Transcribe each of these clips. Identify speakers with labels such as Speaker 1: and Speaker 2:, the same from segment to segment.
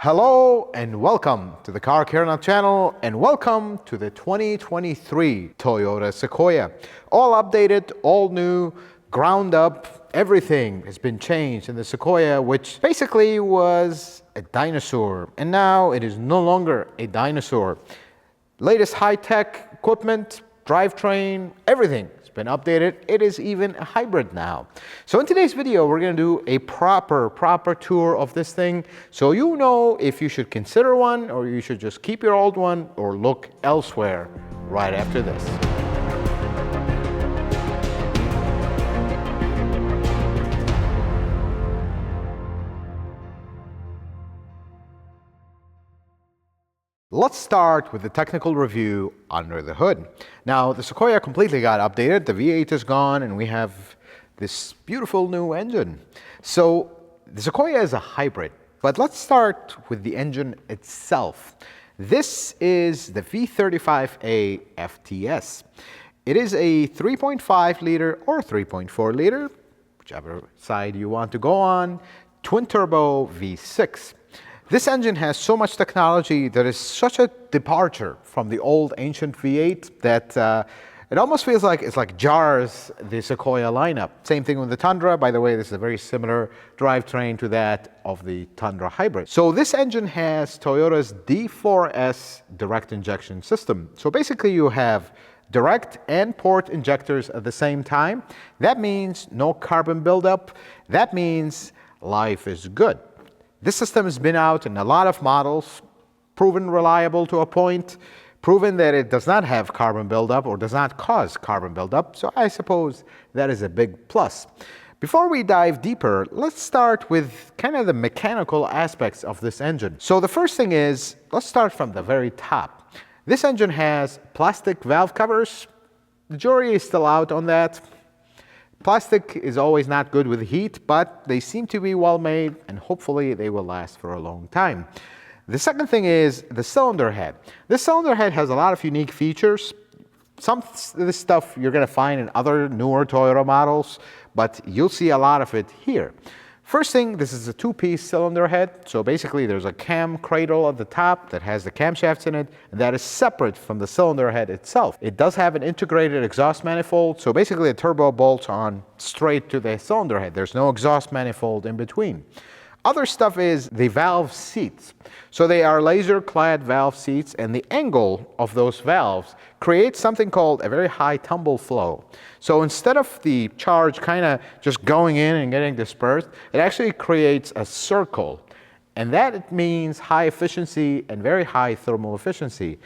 Speaker 1: Hello and welcome to the Car Care Now channel and welcome to the 2023 Toyota Sequoia. All updated, all new, ground up, everything has been changed in the Sequoia, which basically was a dinosaur, and now it is no longer a dinosaur. Latest high-tech equipment, drivetrain, everything has been updated. It is even a hybrid now. So in today's video, we're going to do a proper tour of this thing, so you know if you should consider one or you should just keep your old one or look elsewhere right after this. Let's start with the technical review under the hood. Now, the Sequoia completely got updated. The V8 is gone, and we have this beautiful new engine. So, the Sequoia is a hybrid, but let's start with the engine itself. This is the V35A FTS. It is a 3.5 liter or 3.4 liter, whichever side you want to go on, twin-turbo V6. This engine has so much technology that is such a departure from the old ancient V8 that it almost feels like it's like jars the Sequoia lineup. Same thing with the Tundra. By the way, this is a very similar drivetrain to that of the Tundra hybrid. So this engine has Toyota's D4S direct injection system. So basically you have direct and port injectors at the same time. That means no carbon buildup. That means life is good. This system has been out in a lot of models, proven reliable to a point, proven that it does not have carbon buildup or does not cause carbon buildup, so I suppose that is a big plus. Before we dive deeper, let's start with kind of the mechanical aspects of this engine. So the first thing is, let's start from the very top. This engine has plastic valve covers. The jury is still out on that. Plastic is always not good with heat, but they seem to be well made and hopefully they will last for a long time. The second thing is the cylinder head. This cylinder head has a lot of unique features. Some of this stuff you're going to find in other newer Toyota models, but you'll see a lot of it here. First thing, this is a two-piece cylinder head. So basically there's a cam cradle at the top that has the camshafts in it, and that is separate from the cylinder head itself. It does have an integrated exhaust manifold, so basically the turbo bolts on straight to the cylinder head. There's no exhaust manifold in between. Other stuff is the valve seats. So they are laser-clad valve seats, and the angle of those valves creates something called a very high tumble flow. So instead of the charge kind of just going in and getting dispersed, it actually creates a circle. And that means high efficiency and very high thermal efficiency.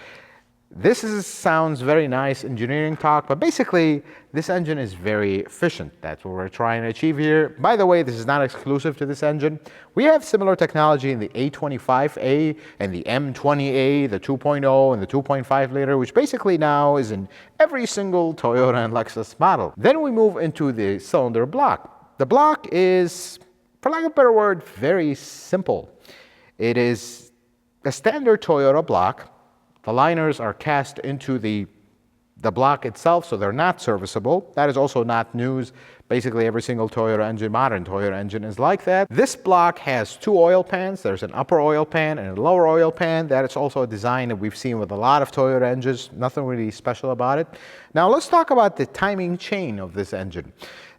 Speaker 1: This sounds very nice engineering talk, but basically this engine is very efficient. That's what we're trying to achieve here. By the way, this is not exclusive to this engine. We have similar technology in the A25A and the M20A, the 2.0 and the 2.5 liter, which basically now is in every single Toyota and Lexus model. Then we move into the cylinder block. The block is, for lack of a better word, very simple. It is a standard Toyota block. The liners are cast into the block itself, so they're not serviceable. That is also not news. Basically, every single Toyota engine, modern Toyota engine, is like that. This block has two oil pans. There's an upper oil pan and a lower oil pan. That is also a design that we've seen with a lot of Toyota engines. Nothing really special about it. Now, let's talk about the timing chain of this engine.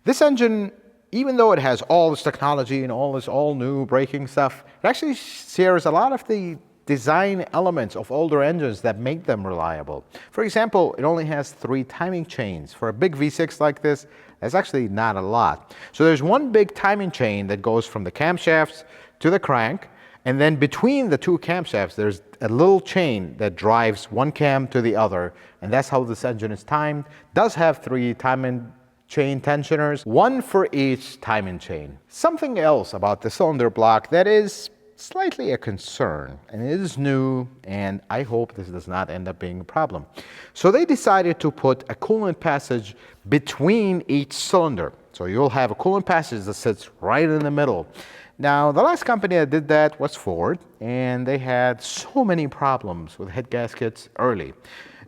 Speaker 1: This engine, even though it has all this technology and all this all-new braking stuff, it actually shares a lot of the design elements of older engines that make them reliable. For example, it only has 3 timing chains. For a big V6 like this, that's actually not a lot. So there's one big timing chain that goes from the camshafts to the crank, and then between the two camshafts, there's a little chain that drives one cam to the other, and that's how this engine is timed. It does have 3 timing chain tensioners, 1 for each timing chain. Something else about the cylinder block that is slightly a concern, and it is new, and I hope this does not end up being a problem. So they decided to put a coolant passage between each cylinder. So you'll have a coolant passage that sits right in the middle. Now, the last company that did that was Ford, and they had so many problems with head gaskets early.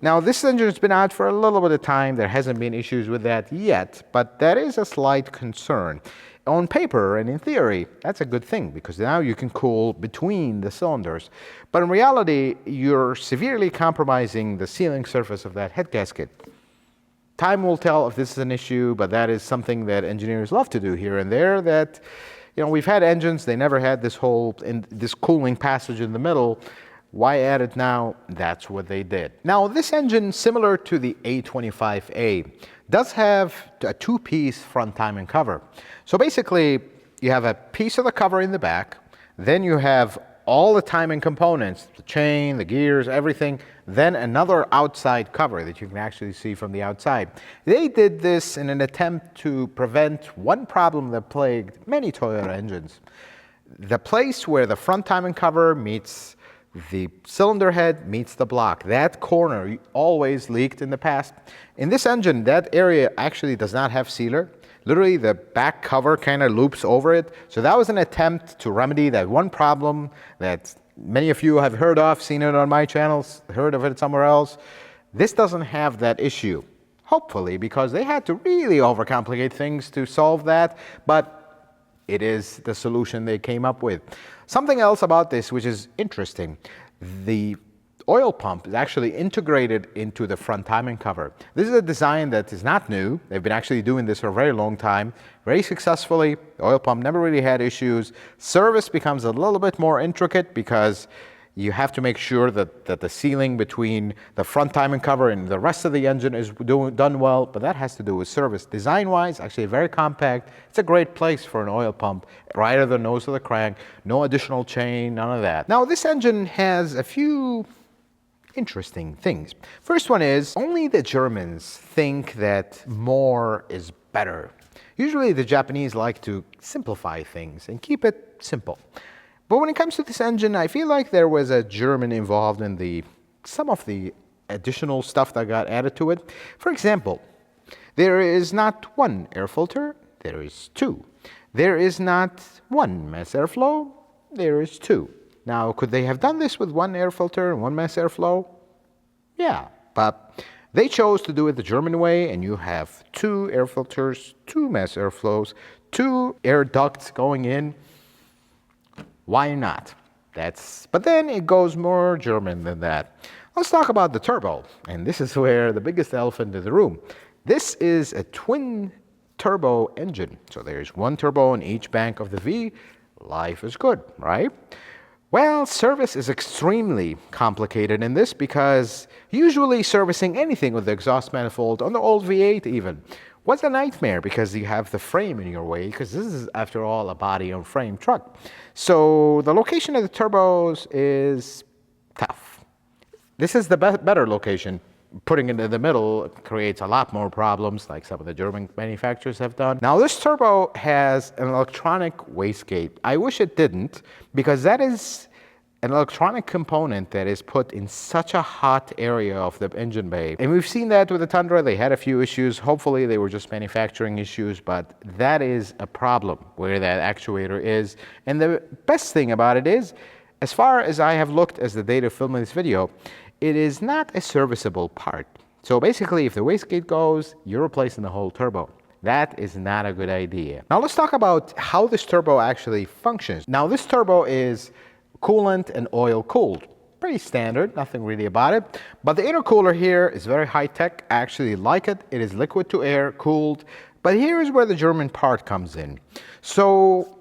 Speaker 1: Now, this engine has been out for a little bit of time. There hasn't been issues with that yet, but that is a slight concern. On paper and in theory, that's a good thing because now you can cool between the cylinders. But in reality, you're severely compromising the sealing surface of that head gasket. Time will tell if this is an issue, but that is something that engineers love to do here and there. That, we've had engines, they never had this this cooling passage in the middle. Why add it now? That's what they did. Now, this engine, similar to the A25A, does have a two-piece front timing cover. So basically, you have a piece of the cover in the back, then you have all the timing components, the chain, the gears, everything, then another outside cover that you can actually see from the outside. They did this in an attempt to prevent one problem that plagued many Toyota engines. The place where the front timing cover meets the cylinder head meets the block. That corner always leaked in the past. In this engine, that area actually does not have sealer. Literally, the back cover kind of loops over it. So that was an attempt to remedy that one problem that many of you have heard of, seen it on my channels, heard of it somewhere else. This doesn't have that issue, hopefully, because they had to really overcomplicate things to solve that, but it is the solution they came up with. Something else about this, which is interesting, the oil pump is actually integrated into the front timing cover. This is a design that is not new. They've been actually doing this for a very long time, very successfully. The oil pump never really had issues. Service becomes a little bit more intricate because you have to make sure that the sealing between the front timing cover and the rest of the engine is done well, but that has to do with service. Design-wise, actually very compact. It's a great place for an oil pump, right at the nose of the crank, no additional chain, none of that. Now, this engine has a few interesting things. First one is, only the Germans think that more is better. Usually the Japanese like to simplify things and keep it simple. But when it comes to this engine, I feel like there was a German involved in some of the additional stuff that got added to it. For example, there is not one air filter, there is two. There is not one mass airflow, there is two. Now, could they have done this with one air filter and one mass airflow? Yeah, but they chose to do it the German way, and you have two air filters, two mass airflows, two air ducts going in. Why not? But then it goes more German than that. Let's talk about the turbo, and this is where the biggest elephant in the room. This is a twin turbo engine, so there's one turbo in each bank of the V. Life is good, right? Well, service is extremely complicated in this because usually servicing anything with the exhaust manifold, on the old V8 even, was a nightmare because you have the frame in your way, because this is, after all, a body-on-frame truck. So the location of the turbos is tough. This is the better location. Putting it in the middle creates a lot more problems, like some of the German manufacturers have done. Now, this turbo has an electronic wastegate. I wish it didn't, because that is an electronic component that is put in such a hot area of the engine bay. And we've seen that with the Tundra. They had a few issues. Hopefully, they were just manufacturing issues, but that is a problem where that actuator is. And the best thing about it is, as far as I have looked as the data filming this video, it is not a serviceable part. So basically, if the wastegate goes, you're replacing the whole turbo. That is not a good idea. Now let's talk about how this turbo actually functions. Now this turbo is coolant and oil cooled. Pretty standard, nothing really about it. But the intercooler here is very high tech. I actually like it. It is liquid to air cooled. But here is where the German part comes in. So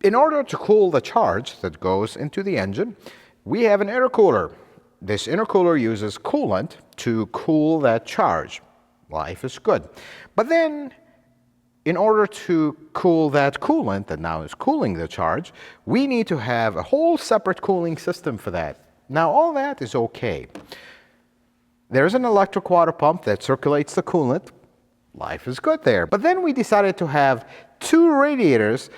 Speaker 1: in order to cool the charge that goes into the engine, we have an intercooler. This intercooler uses coolant to cool that charge. Life is good. But then, in order to cool that coolant that now is cooling the charge, we need to have a whole separate cooling system for that. Now, all that is okay. There's an electric water pump that circulates the coolant. Life is good there. But then we decided to have two radiators,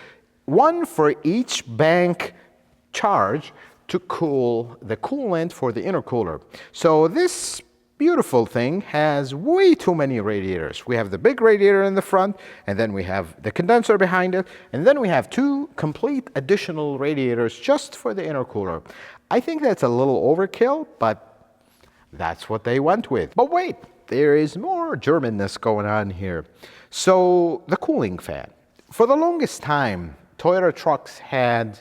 Speaker 1: one for each bank charge, to cool the coolant for the intercooler. So this beautiful thing has way too many radiators. We have the big radiator in the front, and then we have the condenser behind it, and then we have two complete additional radiators just for the intercooler. I think that's a little overkill, but that's what they went with. But wait, there is more Germanness going on here. So the cooling fan. For the longest time, Toyota trucks had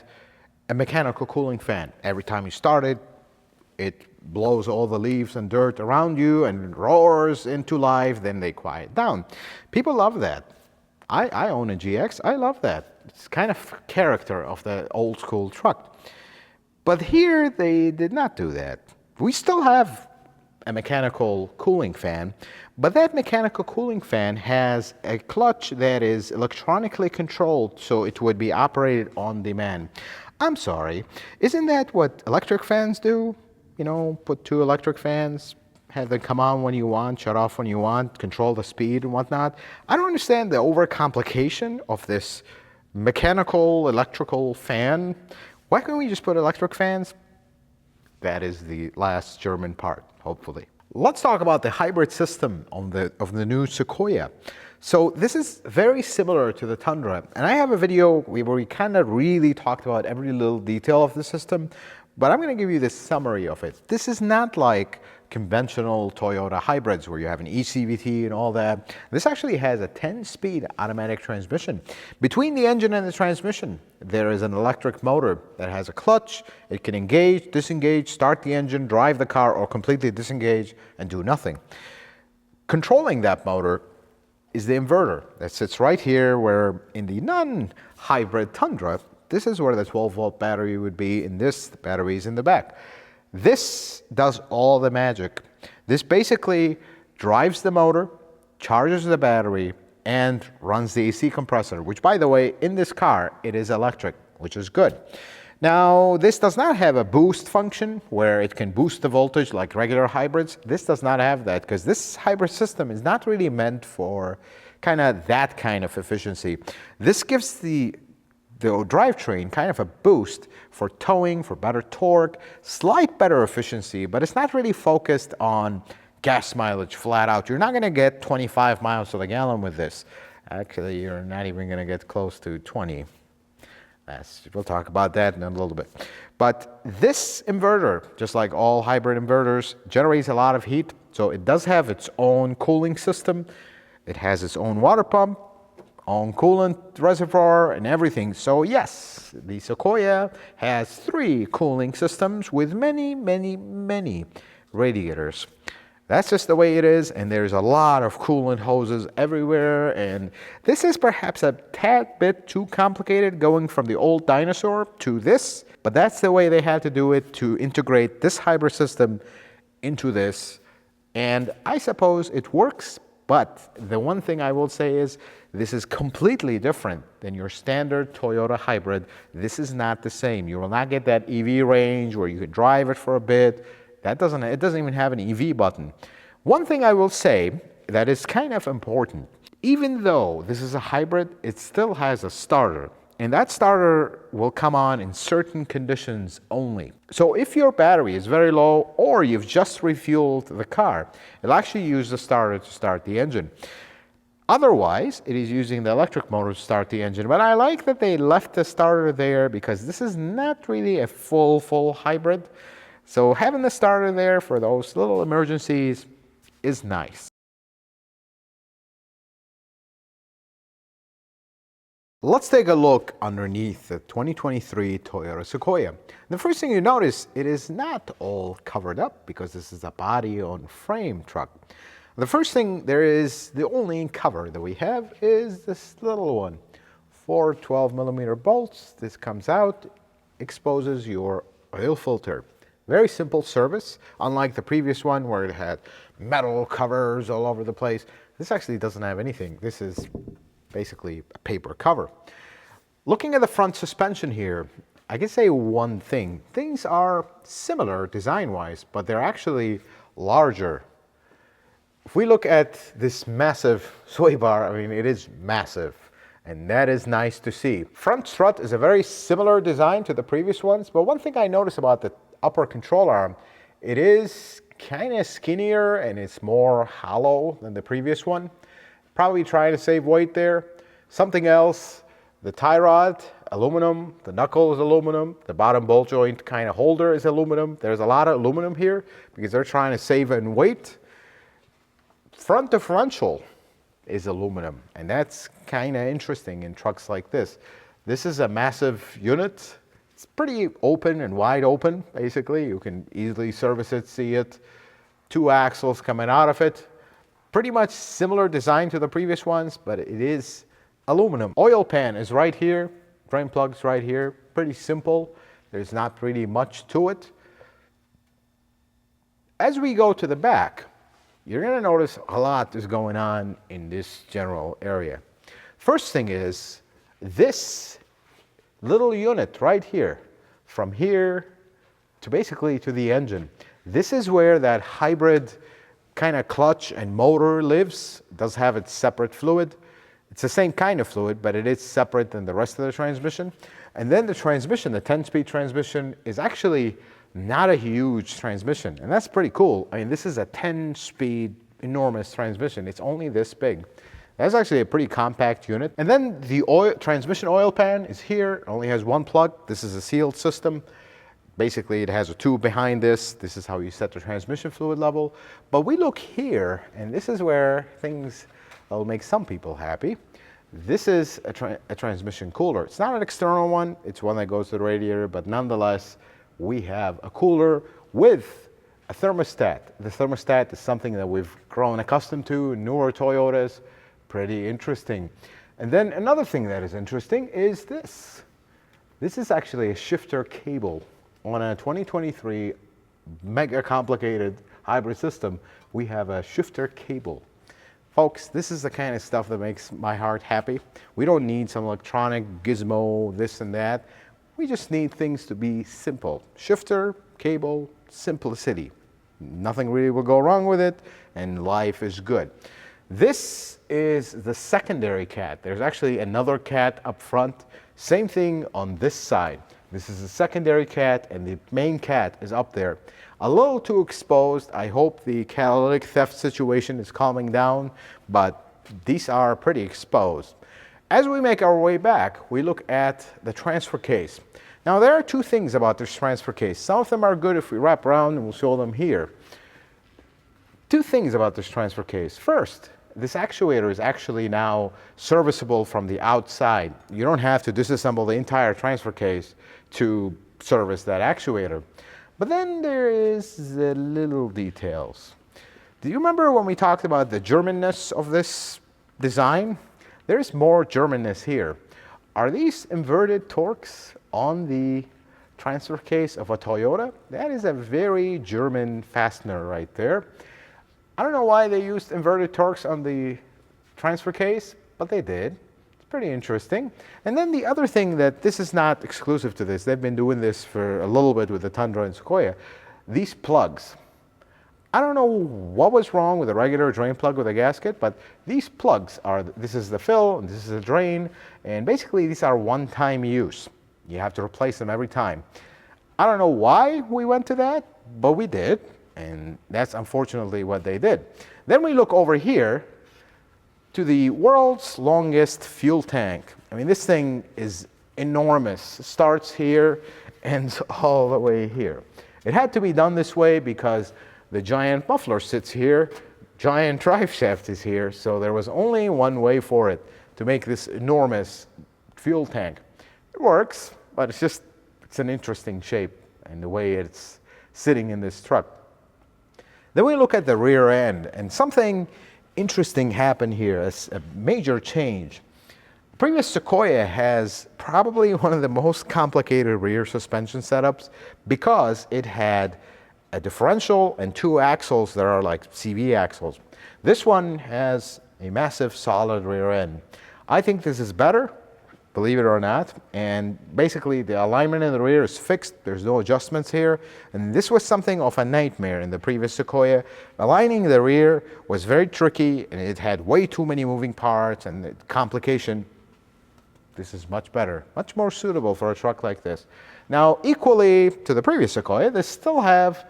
Speaker 1: a mechanical cooling fan. Every time you start it, it blows all the leaves and dirt around you and roars into life, then they quiet down. People love that. I own a GX, I love that. It's kind of character of the old school truck. But here they did not do that. We still have a mechanical cooling fan, but that mechanical cooling fan has a clutch that is electronically controlled, so it would be operated on demand. I'm sorry, isn't that what electric fans do? You know, put two electric fans, have them come on when you want, shut off when you want, control the speed and whatnot. I don't understand the overcomplication of this mechanical electrical fan. Why can't we just put electric fans? That is the last German part, hopefully. Let's talk about the hybrid system of the new Sequoia. So this is very similar to the Tundra, and I have a video where we kind of really talked about every little detail of the system, but I'm going to give you the summary of it. This is not like conventional Toyota hybrids where you have an ECVT and all that. This actually has a 10-speed automatic transmission. Between the engine and the transmission, there is an electric motor that has a clutch. It can engage, disengage, start the engine, drive the car, or completely disengage and do nothing. Controlling that motor is the inverter that sits right here, where in the non-hybrid Tundra, this is where the 12-volt battery would be, and this battery is in the back. This does all the magic. This basically drives the motor, charges the battery, and runs the AC compressor, which, by the way, in this car, it is electric, which is good. Now, this does not have a boost function where it can boost the voltage like regular hybrids. This does not have that because this hybrid system is not really meant for that kind of efficiency. This gives the drivetrain kind of a boost for towing, for better torque, slight better efficiency, but it's not really focused on gas mileage flat out. You're not going to get 25 miles to the gallon with this. Actually, you're not even going to get close to 20. We'll talk about that in a little bit. But this inverter, just like all hybrid inverters, generates a lot of heat. So it does have its own cooling system. It has its own water pump, own coolant reservoir, and everything. So yes, the Sequoia has 3 cooling systems with many, many, many radiators. That's just the way it is, and there's a lot of coolant hoses everywhere, and this is perhaps a tad bit too complicated going from the old dinosaur to this, but that's the way they had to do it to integrate this hybrid system into this, and I suppose it works, but the one thing I will say is this is completely different than your standard Toyota hybrid. This is not the same. You will not get that EV range where you can drive it for a bit. It doesn't even have an EV button. One thing I will say that is kind of important, even though this is a hybrid, it still has a starter. And that starter will come on in certain conditions only. So if your battery is very low or you've just refueled the car, it'll actually use the starter to start the engine. Otherwise, it is using the electric motor to start the engine. But I like that they left the starter there because this is not really a full hybrid. So having the starter there for those little emergencies is nice. Let's take a look underneath the 2023 Toyota Sequoia. The first thing you notice, it is not all covered up because this is a body-on-frame truck. The first thing the only cover that we have is this little one. 4 12-millimeter bolts. This comes out, exposes your oil filter. Very simple service, unlike the previous one where it had metal covers all over the place. This actually doesn't have anything. This is basically a paper cover. Looking at the front suspension here, I can say one thing. Things are similar design-wise, but they're actually larger. If we look at this massive sway bar, I mean, it is massive. And that is nice to see. Front strut is a very similar design to the previous ones, but one thing I noticed about the upper control arm, it is kind of skinnier and it's more hollow than the previous one. Probably trying to save weight there. Something else, the tie rod, aluminum, the knuckle is aluminum, the bottom ball joint kind of holder is aluminum. There's a lot of aluminum here because they're trying to save in weight. Front differential, is aluminum. And that's kind of interesting in trucks like this. This is a massive unit. It's pretty open and wide open, basically. You can easily service it, see it. 2 axles coming out of it. Pretty much similar design to the previous ones, but it is aluminum. Oil pan is right here. Drain plug's right here. Pretty simple. There's not really much to it. As we go to the back, you're going to notice a lot is going on in this general area. First thing is this little unit right here, from here to basically to the engine. This is where that hybrid kind of clutch and motor lives. It does have its separate fluid. It's the same kind of fluid, but it is separate than the rest of the transmission. And then the transmission, the 10-speed transmission, is actually not a huge transmission. And that's pretty cool. I mean, this is a 10-speed enormous transmission. It's only this big. That's actually a pretty compact unit. And then the transmission oil pan is here. It only has 1 plug. This is a sealed system. Basically, it has a tube behind this. This is how you set the transmission fluid level. But we look here, and this is where things will make some people happy. This is a transmission cooler. It's not an external one. It's one that goes to the radiator, but nonetheless, we have a cooler with a thermostat. The thermostat is something that we've grown accustomed to in newer Toyotas. Pretty interesting. And then another thing that is interesting is this. This is actually a shifter cable. On a 2023 mega complicated hybrid system, we have a shifter cable. Folks, this is the kind of stuff that makes my heart happy. We don't need some electronic gizmo, this and that. We just need things to be simple. Shifter, cable, simplicity. Nothing really will go wrong with it, and life is good. This is the secondary cat. There's actually another cat up front. Same thing on this side. This is the secondary cat, and the main cat is up there. A little too exposed. I hope the catalytic theft situation is calming down, but these are pretty exposed. As we make our way back, we look at the transfer case. Now, there are 2 things about this transfer case. Some of them are good if we wrap around, and we'll show them here. 2 things about this transfer case. First, this actuator is actually now serviceable from the outside. You don't have to disassemble the entire transfer case to service that actuator. But then there is the little details. Do you remember when we talked about the Germanness of this design? There's more Germanness here. Are these inverted torques on the transfer case of a Toyota? That is a very German fastener right there. I don't know why they used inverted torques on the transfer case, but they did. It's pretty interesting. And then the other thing that this is not exclusive to this. They've been doing this for a little bit with the Tundra and Sequoia. These plugs. I don't know what was wrong with a regular drain plug with a gasket, but these plugs are, this is the fill and this is the drain, and basically these are one-time use. You have to replace them every time. I don't know why we went to that, but we did. And that's unfortunately what they did. Then we look over here to the world's longest fuel tank. I mean, this thing is enormous. It starts here, ends all the way here. It had to be done this way because the giant muffler sits here, giant drive shaft is here, so there was only one way for it to make this enormous fuel tank. It works, but it's an interesting shape and the way it's sitting in this truck. Then we look at the rear end, and something interesting happened here, a major change. The previous Sequoia has probably one of the most complicated rear suspension setups because it had a differential and 2 axles that are like CV axles. This one has a massive solid rear end. I think this is better, believe it or not, and basically the alignment in the rear is fixed. There's no adjustments here, and this was something of a nightmare in the previous Sequoia. Aligning the rear was very tricky, and it had way too many moving parts and the complication. This is much better, much more suitable for a truck like this. Now, equally to the previous Sequoia, they still have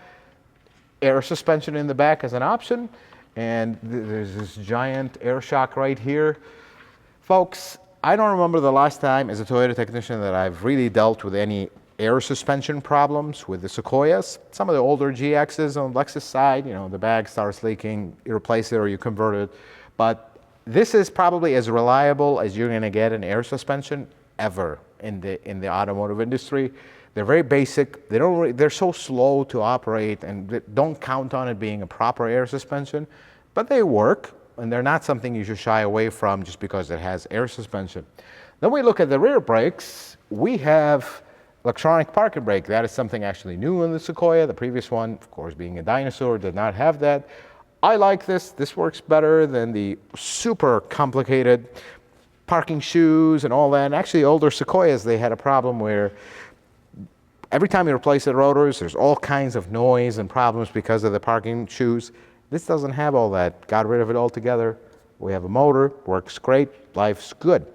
Speaker 1: air suspension in the back as an option, and there's this giant air shock right here. Folks, I don't remember the last time as a Toyota technician that I've really dealt with any air suspension problems with the Sequoias. Some of the older GXs on Lexus side, you know, the bag starts leaking, you replace it or you convert it. But This is probably as reliable as you're going to get an air suspension ever in the automotive industry. They're very basic. They're so slow to operate, and don't count on it being a proper air suspension, but they work, and they're not something you should shy away from just because it has air suspension. Then we look at the rear brakes. We have electronic parking brake. That is something actually new in the Sequoia. The previous one, of course, being a dinosaur, did not have that. I like this. This works better than the super complicated parking shoes and all that. And actually, older Sequoias, they had a problem where every time you replace the rotors, there's all kinds of noise and problems because of the parking shoes. This doesn't have all that. Got rid of it altogether. We have a motor, works great, life's good.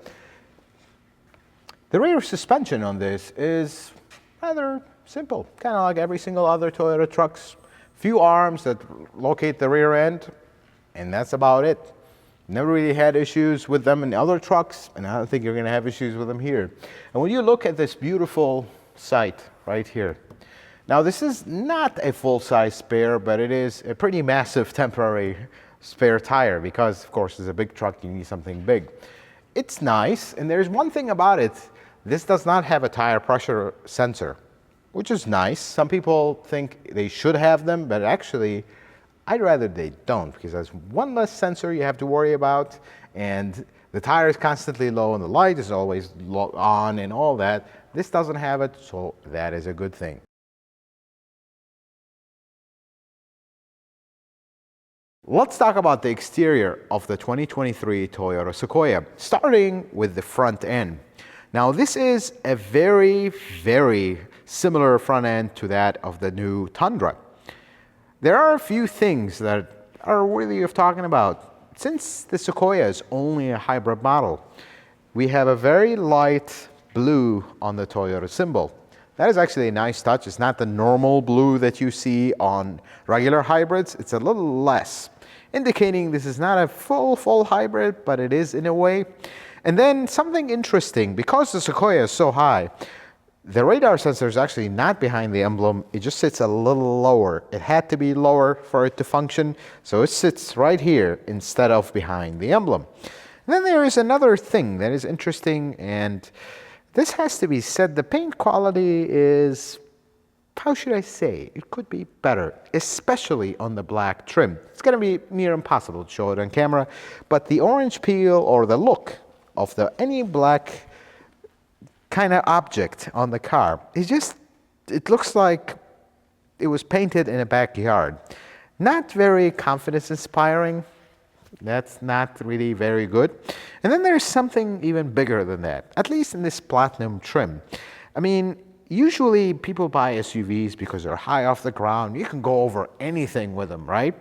Speaker 1: The rear suspension on this is rather simple, kind of like every single other Toyota trucks. Few arms that locate the rear end, and that's about it. Never really had issues with them in other trucks, and I don't think you're going to have issues with them here. And when you look at this beautiful sight right here, now this is not a full-size spare, but it is a pretty massive temporary spare tire because, of course, it's a big truck, you need something big. It's nice, and there's one thing about it. This does not have a tire pressure sensor, which is nice. Some people think they should have them, but actually, I'd rather they don't, because there's one less sensor you have to worry about, and the tire is constantly low, and the light is always on, and all that. This doesn't have it, so that is a good thing. Let's talk about the exterior of the 2023 Toyota Sequoia, starting with the front end. Now, this is a very, very similar front end to that of the new Tundra. There are a few things that are worthy of talking about. Since the Sequoia is only a hybrid model, we have a very light blue on the Toyota symbol. That is actually a nice touch. It's not the normal blue that you see on regular hybrids. It's a little less, indicating this is not a full hybrid, but it is in a way. And then something interesting, because the Sequoia is so high, the radar sensor is actually not behind the emblem. It just sits a little lower. It had to be lower for it to function, so it sits right here instead of behind the emblem. And then there is another thing that is interesting, and this has to be said. The paint quality is, how should I say, it could be better, especially on the black trim. It's going to be near impossible to show it on camera, but the orange peel or the look of any black kind of object on the car is just, it looks like it was painted in a backyard. Not very confidence inspiring. That's not really very good. And then there's something even bigger than that, at least in this platinum trim. I mean, usually people buy SUVs because they're high off the ground. You can go over anything with them, right?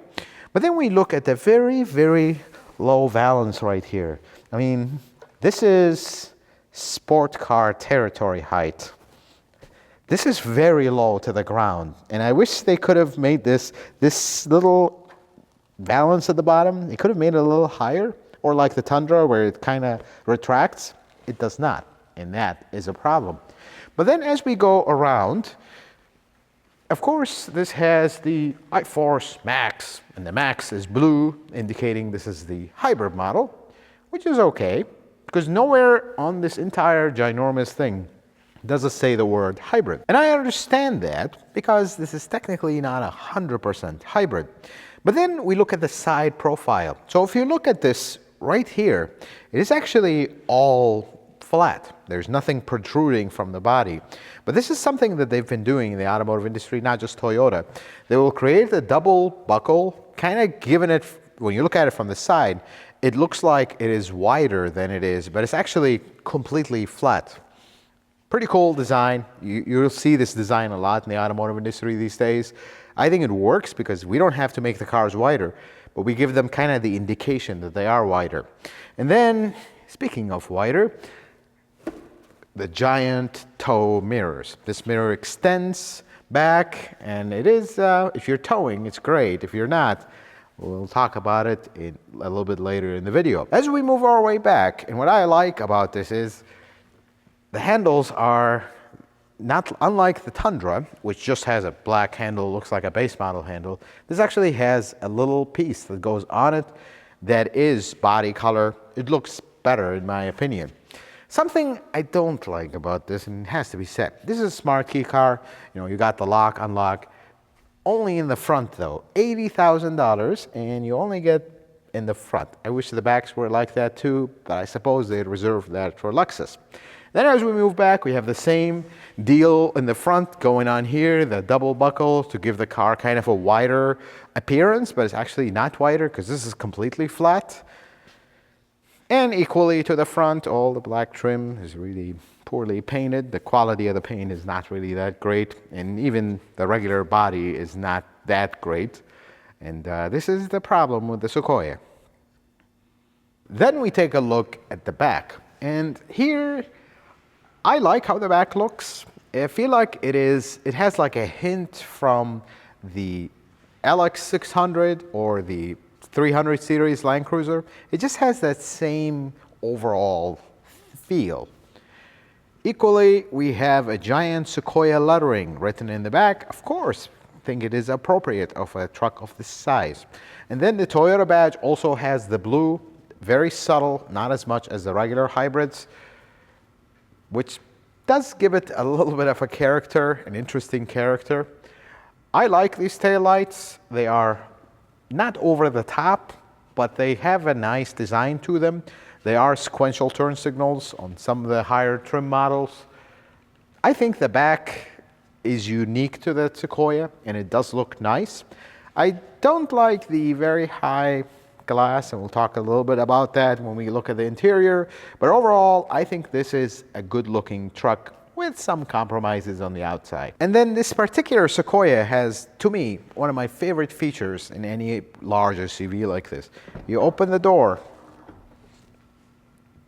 Speaker 1: But then we look at the very, very low valance right here. I mean, this is sport car territory height. This is very low to the ground, and I wish they could have made this little valance at the bottom. They could have made it a little higher, or like the Tundra where it kind of retracts. It does not, and that is a problem. But then as we go around, of course, this has the iForce Max, and the Max is blue, indicating this is the hybrid model, which is okay, because nowhere on this entire ginormous thing does it say the word hybrid. And I understand that, because this is technically not 100% hybrid. But then we look at the side profile. So if you look at this right here, it is actually all flat. There's nothing protruding from the body. But this is something that they've been doing in the automotive industry, not just Toyota. They will create a double buckle, kind of giving it, when you look at it from the side, it looks like it is wider than it is, but it's actually completely flat. Pretty cool design. You'll see this design a lot in the automotive industry these days. I think it works because we don't have to make the cars wider, but we give them kind of the indication that they are wider. And then, speaking of wider, the giant tow mirrors. This mirror extends back, and it is, if you're towing, it's great. If you're not, we'll talk about it a little bit later in the video. As we move our way back, and what I like about this is the handles are not unlike the Tundra, which just has a black handle, looks like a base model handle. This actually has a little piece that goes on it, that is body color, it looks better in my opinion. Something I don't like about this, and it has to be said, this is a smart key car. You know, you got the lock, unlock, only in the front though, $80,000, and you only get in the front. I wish the backs were like that too, but I suppose they'd reserve that for Lexus. Then as we move back, we have the same deal in the front going on here, the double buckle to give the car kind of a wider appearance, but it's actually not wider because this is completely flat. And equally to the front, all the black trim is really poorly painted. The quality of the paint is not really that great, and even the regular body is not that great. And this is the problem with the Sequoia. Then we take a look at the back. And here, I like how the back looks. I feel like it has like a hint from the LX600 or the 300 series Land Cruiser. It just has that same overall feel. Equally, we have a giant Sequoia lettering written in the back. Of course, I think it is appropriate of a truck of this size. And then the Toyota badge also has the blue, very subtle, not as much as the regular hybrids, which does give it a little bit of a character, an interesting character. I like these taillights. They are not over the top, but they have a nice design to them. They are sequential turn signals on some of the higher trim models. I think the back is unique to the Sequoia, and it does look nice. I don't like the very high glass, and we'll talk a little bit about that when we look at the interior. But overall, I think this is a good-looking truck with some compromises on the outside. And then this particular Sequoia has, to me, one of my favorite features in any large SUV like this. You open the door,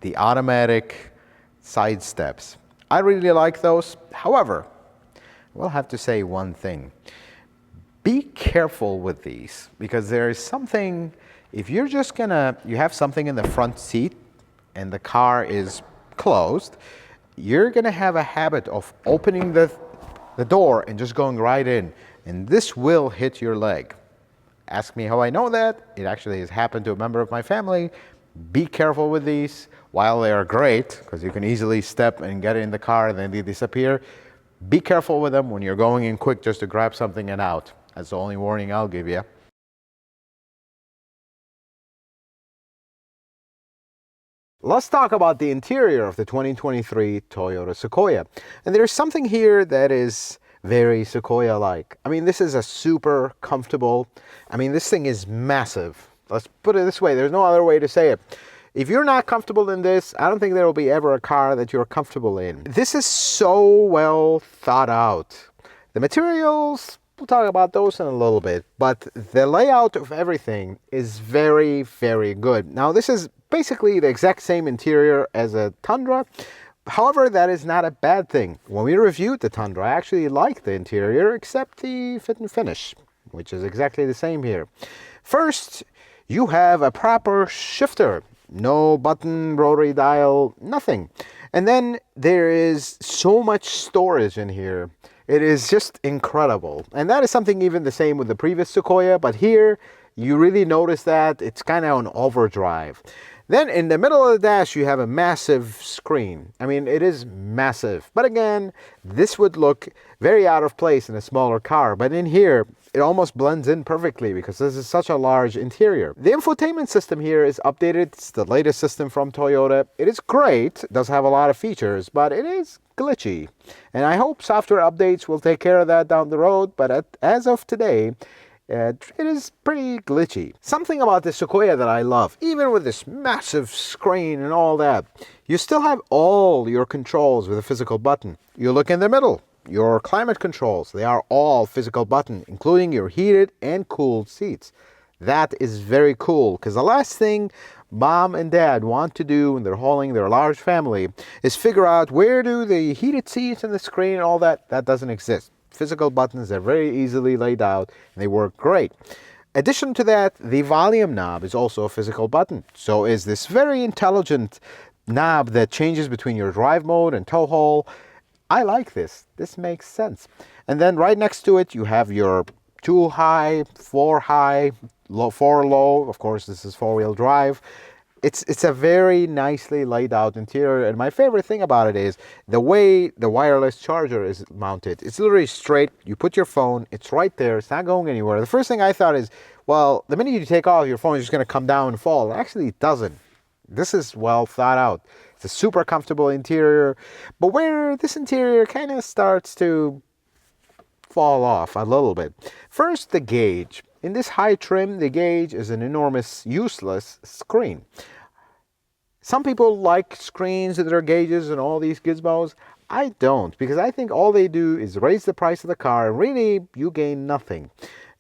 Speaker 1: the automatic side steps. I really like those. However, we'll have to say one thing. Be careful with these, because there is something, if you're just gonna, you have something in the front seat and the car is closed, you're gonna have a habit of opening the door and just going right in, and this will hit your leg. Ask me how I know that. It actually has happened to a member of my family. Be careful with these. While they are great, because you can easily step and get in the car and then they disappear, be careful with them when you're going in quick just to grab something and out. That's the only warning I'll give you. Let's talk about the interior of the 2023 Toyota Sequoia. And there's something here that is very Sequoia-like. I mean, this is a super comfortable, I mean, this thing is massive. Let's put it this way, there's no other way to say it. If you're not comfortable in this, I don't think there will be ever a car that you're comfortable in. This is so well thought out. The materials, we'll talk about those in a little bit, but the layout of everything is very, very good. Now, this is basically the exact same interior as a Tundra. However, that is not a bad thing. When we reviewed the Tundra, I actually liked the interior, except the fit and finish, which is exactly the same here. First, you have a proper shifter. No button, rotary dial, nothing. And then there is so much storage in here. It is just incredible. And that is something even the same with the previous Sequoia, but here you really notice that it's kind of on overdrive. Then in the middle of the dash, you have a massive screen. I mean, it is massive. But again, this would look very out of place in a smaller car. But in here, it almost blends in perfectly because this is such a large interior. The infotainment system here is updated. It's the latest system from Toyota. It is great. It does have a lot of features, but it is glitchy. And I hope software updates will take care of that down the road. But as of today, it is pretty glitchy. Something about the Sequoia that I love, even with this massive screen and all that, you still have all your controls with a physical button. You look in the middle, your climate controls, they are all physical button, including your heated and cooled seats. That is very cool, because the last thing mom and dad want to do when they're hauling their large family is figure out where do the heated seats and the screen and all that. That doesn't exist. Physical buttons are very easily laid out and they work great. Addition to that, the volume knob is also a physical button. So is this very intelligent knob that changes between your drive mode and tow haul. I like this. This makes sense. And then right next to it, you have your 2 high, 4 high, four low. Of course, this is four-wheel drive. It's a very nicely laid out interior, and my favorite thing about it is the way the wireless charger is mounted. It's literally straight. You put your phone, it's right there. It's not going anywhere. The first thing I thought is, well, the minute you take off, your phone is just going to come down and fall. Actually, it doesn't. This is well thought out. It's a super comfortable interior, but where this interior kind of starts to fall off a little bit. First, the gauge. In this high trim, the gauge is an enormous, useless screen. Some people like screens with their gauges and all these gizmos. I don't, because I think all they do is raise the price of the car, and really, you gain nothing.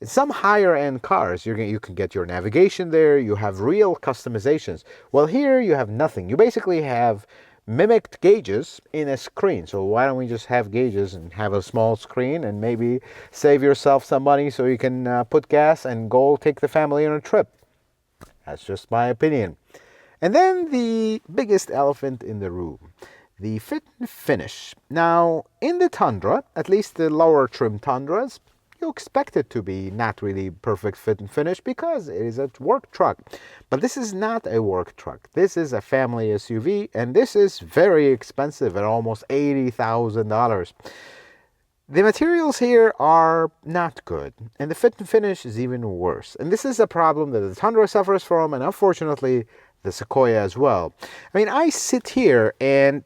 Speaker 1: In some higher end cars, you can get your navigation there, you have real customizations. Well, here you have nothing. You basically have mimicked gauges in a screen. So why don't we just have gauges and have a small screen and maybe save yourself some money so you can put gas and go take the family on a trip? That's just my opinion. And then the biggest elephant in the room, the fit and finish. Now, in the Tundra, at least the lower trim Tundras, you expect it to be not really perfect fit and finish because it is a work truck. But this is not a work truck. This is a family SUV, and this is very expensive at almost $80,000. The materials here are not good, and the fit and finish is even worse. And this is a problem that the Tundra suffers from, and unfortunately, the Sequoia as well. I mean, I sit here and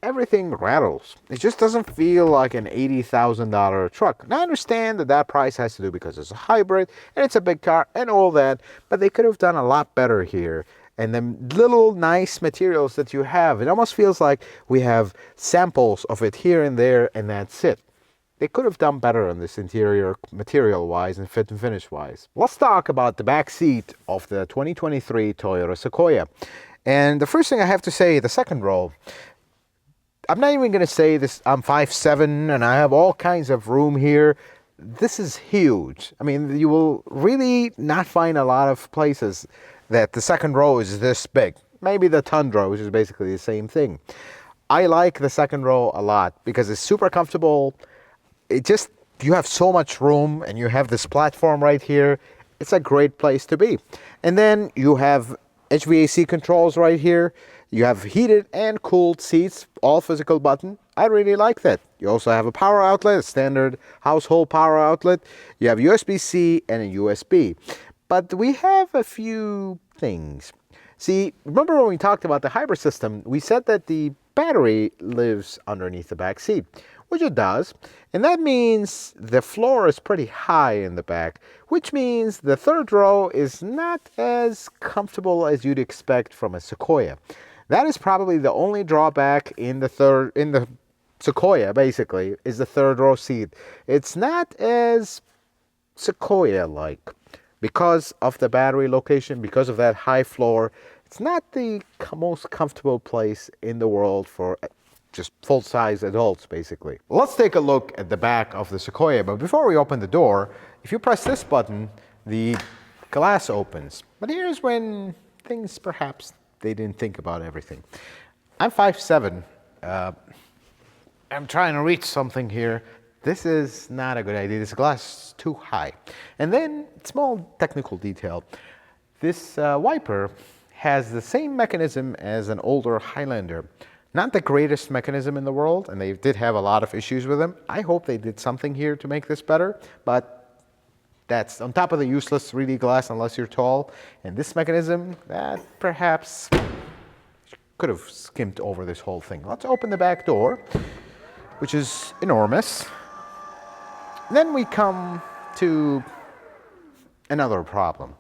Speaker 1: everything rattles. It just doesn't feel like an $80,000 truck. Now, I understand that that price has to do because it's a hybrid and it's a big car and all that, but they could have done a lot better here. And the little nice materials that you have, it almost feels like we have samples of it here and there, and that's it. They could have done better on this interior material-wise and fit and finish-wise. Let's talk about the back seat of the 2023 Toyota Sequoia. And the first thing I have to say, the second row, I'm not even going to say this, I'm 5'7", and I have all kinds of room here. This is huge. I mean, you will really not find a lot of places that the second row is this big. Maybe the Tundra, which is basically the same thing. I like the second row a lot because it's super comfortable. You have so much room, and you have this platform right here. It's a great place to be. And then you have HVAC controls right here. You have heated and cooled seats, all physical button. I really like that. You also have a power outlet, a standard household power outlet. You have USB-C and a USB. But we have a few things. See, remember when we talked about the hybrid system, we said that the battery lives underneath the back seat, which it does. And that means the floor is pretty high in the back, which means the third row is not as comfortable as you'd expect from a Sequoia. That is probably the only drawback in the Sequoia, basically, is the third row seat. It's not as Sequoia-like because of the battery location, because of that high floor. It's not the most comfortable place in the world for just full-size adults, basically. Let's take a look at the back of the Sequoia, but before we open the door, if you press this button, the glass opens. But here's when things perhaps they didn't think about everything. I'm 5'7". I'm trying to reach something here. This is not a good idea. This glass is too high. And then, small technical detail. This wiper has the same mechanism as an older Highlander. Not the greatest mechanism in the world, and they did have a lot of issues with them. I hope they did something here to make this better, but that's on top of the useless 3D glass unless you're tall. And this mechanism, that perhaps could have skimmed over this whole thing. Let's open the back door, which is enormous. Then we come to another problem.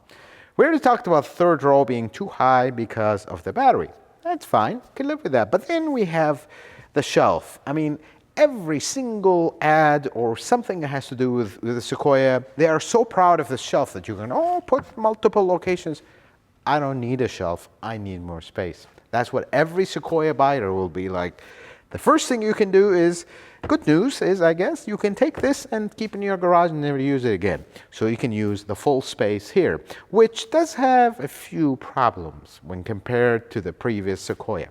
Speaker 1: We already talked about third row being too high because of the battery. That's fine, can live with that. But then we have the shelf. I mean, every single ad or something that has to do with the Sequoia, they are so proud of the shelf that you can, put multiple locations. I don't need a shelf, I need more space. That's what every Sequoia buyer will be like. The first thing you can do is, good news is, I guess, you can take this and keep it in your garage and never use it again. So you can use the full space here, which does have a few problems when compared to the previous Sequoia.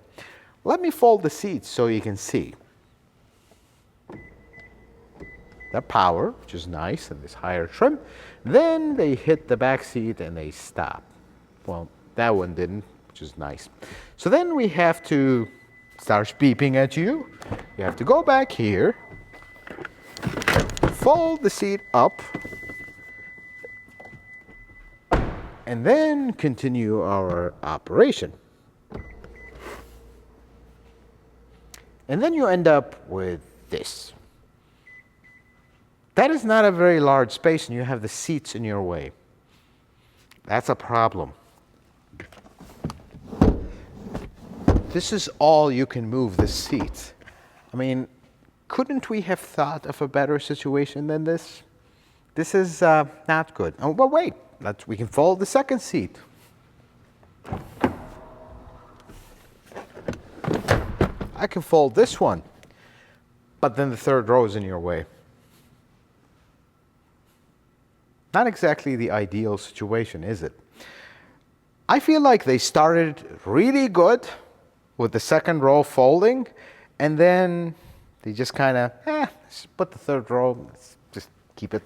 Speaker 1: Let me fold the seats so you can see. the power, which is nice, and this higher trim. Then they hit the back seat and they stop. Well, that one didn't, which is nice. So then we have to start beeping at you. You have to go back here, fold the seat up, and then continue our operation. And then you end up with this. That is not a very large space, and you have the seats in your way. That's a problem. This is all you can move, the seats. I mean, couldn't we have thought of a better situation than this? This is not good. Oh, but wait, we can fold the second seat. I can fold this one, but then the third row is in your way. Not exactly the ideal situation, is it? I feel like they started really good with the second row folding, and then they just kind of, let's put the third row, let's just keep it.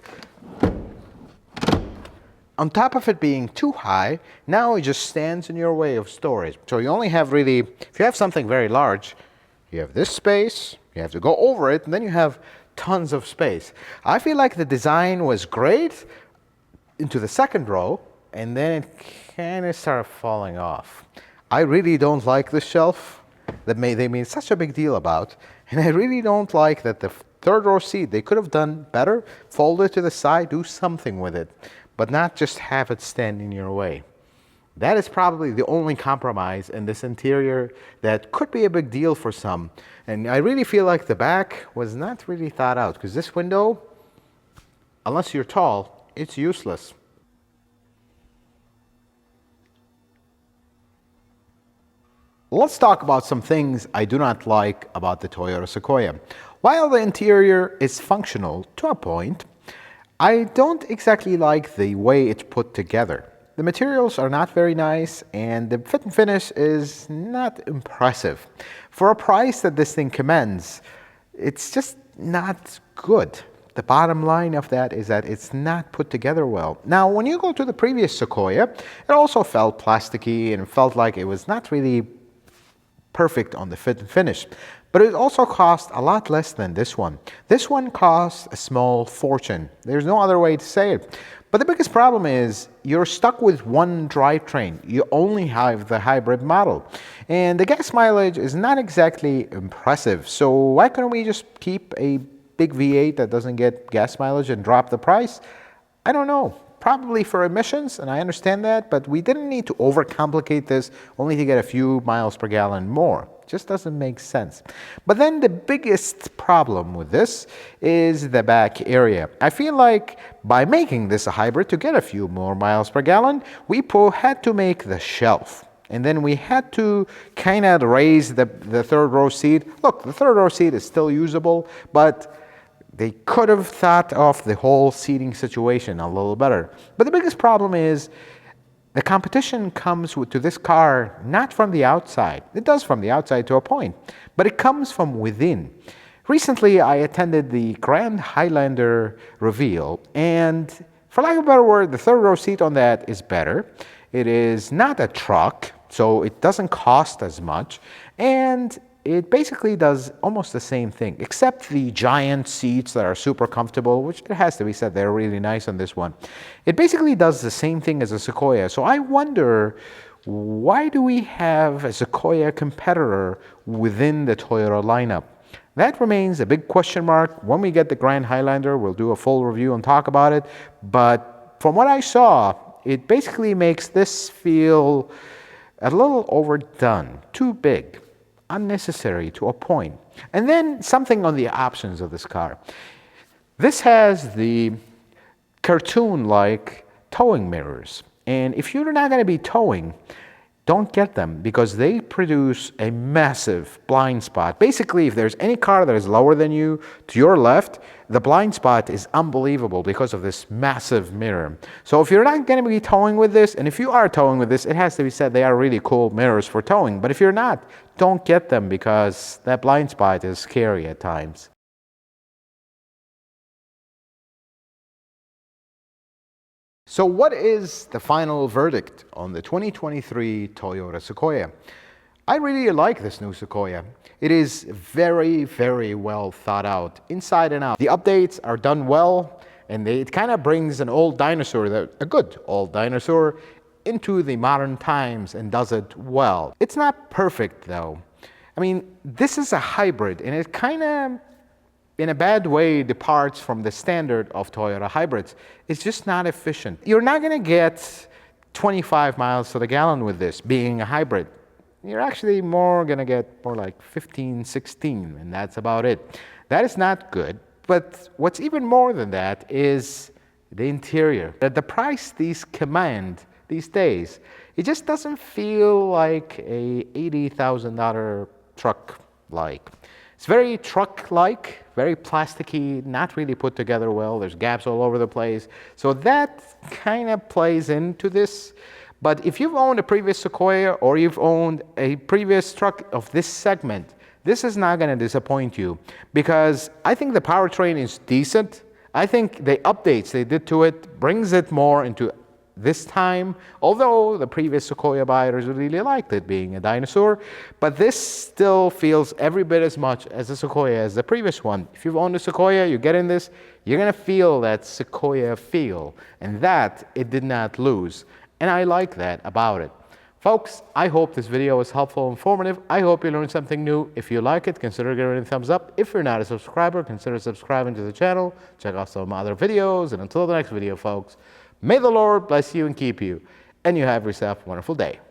Speaker 1: On top of it being too high, now it just stands in your way of storage. So you only have really, if you have something very large, you have this space, you have to go over it, and then you have tons of space. I feel like the design was great into the second row, and then it kind of started falling off. I really don't like this shelf that they made such a big deal about, and I really don't like that the third row seat, they could have done better, fold it to the side, do something with it, but not just have it stand in your way. That is probably the only compromise in this interior that could be a big deal for some. And I really feel like the back was not really thought out, because this window, unless you're tall, it's useless. Let's talk about some things I do not like about the Toyota Sequoia. While the interior is functional to a point, I don't exactly like the way it's put together. The materials are not very nice, and the fit and finish is not impressive. For a price that this thing commands, it's just not good. The bottom line of that is that it's not put together well. Now, when you go to the previous Sequoia, it also felt plasticky and felt like it was not really perfect on the fit and finish. But it also cost a lot less than this one. This one cost a small fortune. There's no other way to say it. But the biggest problem is you're stuck with one drivetrain. You only have the hybrid model. And the gas mileage is not exactly impressive. So why couldn't we just keep a big V8 that doesn't get gas mileage and drop the price? I don't know. Probably for emissions, and I understand that, but we didn't need to overcomplicate this only to get a few miles per gallon more. It just doesn't make sense. But then the biggest problem with this is the back area. I feel like by making this a hybrid to get a few more miles per gallon, we had to make the shelf. And then we had to kind of raise the third row seat. Look, the third row seat is still usable, but they could have thought of the whole seating situation a little better. But the biggest problem is the competition comes to this car not from the outside. It does from the outside to a point, but it comes from within. Recently, I attended the Grand Highlander reveal, and for lack of a better word, the third row seat on that is better. It is not a truck, so it doesn't cost as much, and it basically does almost the same thing, except the giant seats that are super comfortable, which it has to be said, they're really nice on this one. It basically does the same thing as a Sequoia. So I wonder, why do we have a Sequoia competitor within the Toyota lineup? That remains a big question mark. When we get the Grand Highlander, we'll do a full review and talk about it. But from what I saw, it basically makes this feel a little overdone, too big, unnecessary to a point. And then something on the options of this car. This has the cartoon-like towing mirrors. And if you're not going to be towing, don't get them, because they produce a massive blind spot. Basically, if there's any car that is lower than you, to your left, the blind spot is unbelievable because of this massive mirror. So if you're not going to be towing with this, and if you are towing with this, it has to be said they are really cool mirrors for towing. But if you're not, don't get them, because that blind spot is scary at times. So what is the final verdict on the 2023 Toyota Sequoia? I really like this new Sequoia. It is very, very well thought out, inside and out. The updates are done well, and it kind of brings an old dinosaur, a good old dinosaur, into the modern times and does it well. It's not perfect though. I mean, this is a hybrid, and it kind of, in a bad way, departs from the standard of Toyota hybrids. It's just not efficient. You're not going to get 25 miles to the gallon with this, being a hybrid. You're actually going to get more like 15, 16, and that's about it. That is not good. But what's even more than that is the interior. At the price these command these days, it just doesn't feel like a $80,000 truck-like. It's very truck-like, very plasticky, not really put together well. There's gaps all over the place. So that kind of plays into this. But if you've owned a previous Sequoia or you've owned a previous truck of this segment, this is not going to disappoint you, because I think the powertrain is decent. I think the updates they did to it brings it more into this time, although the previous Sequoia buyers really liked it being a dinosaur, but this still feels every bit as much as a Sequoia as the previous one. If you've owned a Sequoia, you get in this, you're going to feel that Sequoia feel, and that it did not lose. And I like that about it. Folks, I hope this video was helpful and informative. I hope you learned something new. If you like it, consider giving it a thumbs up. If you're not a subscriber, consider subscribing to the channel. Check out some other videos. And until the next video, folks, may the Lord bless you and keep you. And you have yourself a wonderful day.